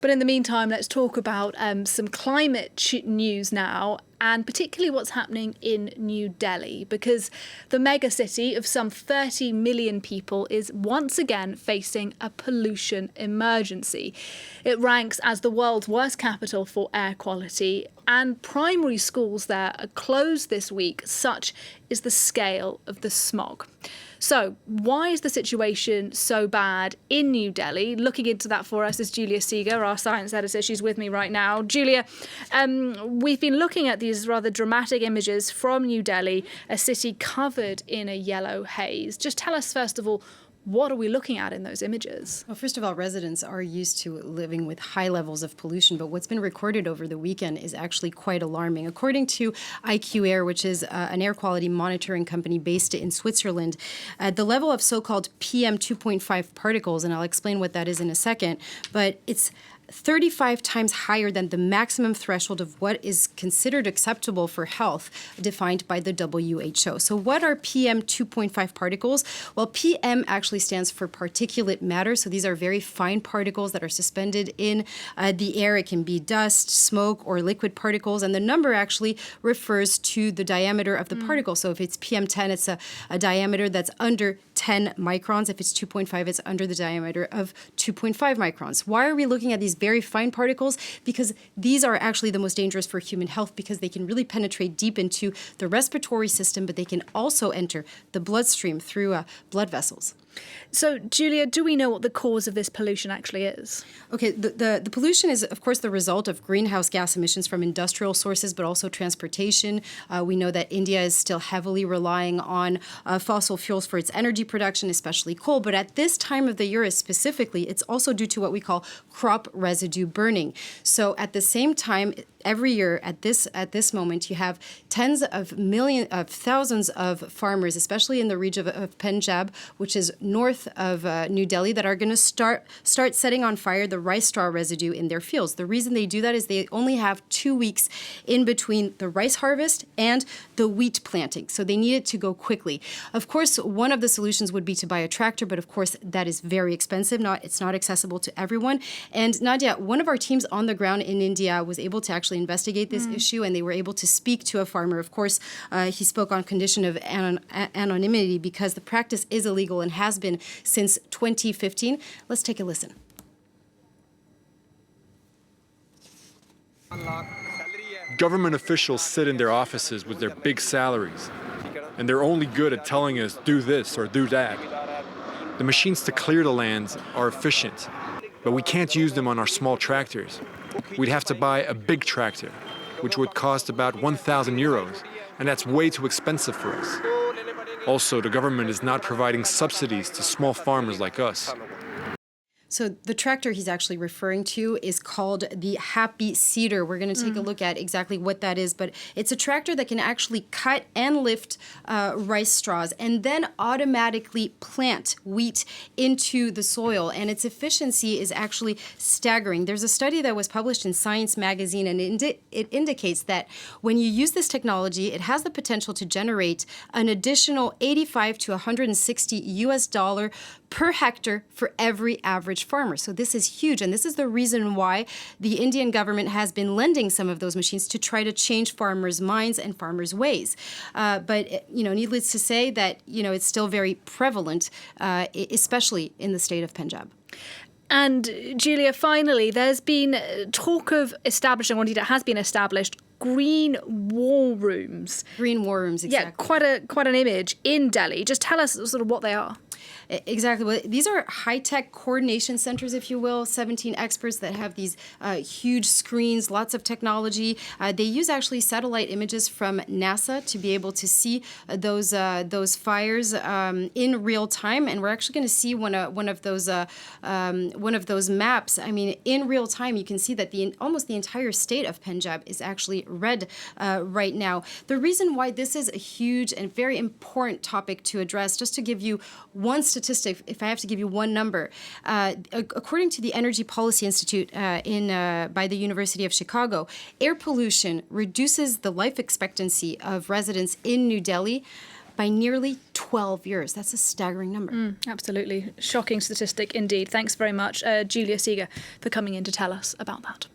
But in the meantime, let's talk about some climate news now, and particularly what's happening in New Delhi, because the megacity of some 30 million people is once again facing a pollution emergency. It ranks as the world's worst capital for air quality, and primary schools there are closed this week. Such is the scale of the smog. So why is the situation so bad in New Delhi? Looking into that for us is Julia Cedar, our science editor. She's with me right now. Julia, we've been looking at these rather dramatic images from New Delhi, a city covered in a yellow haze. Just tell us, first of all, what are we looking at in those images? Well, first of all, residents are used to living with high levels of pollution, but what's been recorded over the weekend is actually quite alarming. According to IQ Air, which is an air quality monitoring company based in Switzerland, the level of so-called PM 2.5 particles, and I'll explain what that is in a second, but it's 35 times higher than the maximum threshold of what is considered acceptable for health, defined by the WHO. So what are PM 2.5 particles? Well, PM actually stands for particulate matter. So these are very fine particles that are suspended in the air. It can be dust, smoke, or liquid particles. And the number actually refers to the diameter of the particle. So if it's PM 10, it's a diameter that's under 10 microns. If it's 2.5, it's under the diameter of 2.5 microns. Why are we looking at these very fine particles? Because these are actually the most dangerous for human health, because they can really penetrate deep into the respiratory system, but they can also enter the bloodstream through blood vessels. So, Julia, do we know what the cause of this pollution actually is? Okay, the pollution is, of course, the result of greenhouse gas emissions from industrial sources, but also transportation. We know that India is still heavily relying on fossil fuels for its energy production, especially coal. But at this time of the year specifically, it's also due to what we call crop residue burning. So at the same time, every year at this moment, you have tens of thousands of farmers, especially in the region of Punjab, which is north of New Delhi, that are going to start setting on fire the rice straw residue in their fields. The reason they do that is they only have 2 weeks in between the rice harvest and the wheat planting, so they need it to go quickly. Of course, one of the solutions would be to buy a tractor, but of course that is very expensive. It's not accessible to everyone. And Nadia, one of our teams on the ground in India was able to actually investigate this issue, and they were able to speak to a farmer. Of course, he spoke on condition of anonymity because the practice is illegal and has been since 2015. Let's take a listen. Government officials sit in their offices with their big salaries, and they're only good at telling us do this or do that. The machines to clear the lands are efficient, but we can't use them on our small tractors. We'd have to buy a big tractor, which would cost about 1,000 euros, and that's way too expensive for us. Also, the government is not providing subsidies to small farmers like us. So the tractor he's actually referring to is called the Happy Cedar. We're going to take a look at exactly what that is, but it's a tractor that can actually cut and lift rice straws and then automatically plant wheat into the soil, and its efficiency is actually staggering. There's a study that was published in Science magazine, and it indicates that when you use this technology, it has the potential to generate an additional 85 to 160 US dollar per hectare for every average farmer. So this is huge, and this is the reason why the Indian government has been lending some of those machines to try to change farmers' minds and farmers' ways. But needless to say that it's still very prevalent, especially in the state of Punjab. And Julia, finally, there's been talk of establishing, or indeed it has been established, green war rooms. Green war rooms, exactly. Yeah, quite an image in Delhi. Just tell us sort of what they are. Exactly. Well, these are high-tech coordination centers, if you will, 17 experts that have these huge screens, lots of technology. They use actually satellite images from NASA to be able to see those fires in real time, and we're actually going to see one of those maps. I mean, in real time, you can see that almost the entire state of Punjab is actually red right now. The reason why this is a huge and very important topic to address, just to give you one statistic, if I have to give you one number, according to the Energy Policy Institute by the University of Chicago, air pollution reduces the life expectancy of residents in New Delhi by nearly 12 years. That's a staggering number. Absolutely. Shocking statistic indeed. Thanks very much, Julia Cedar, for coming in to tell us about that.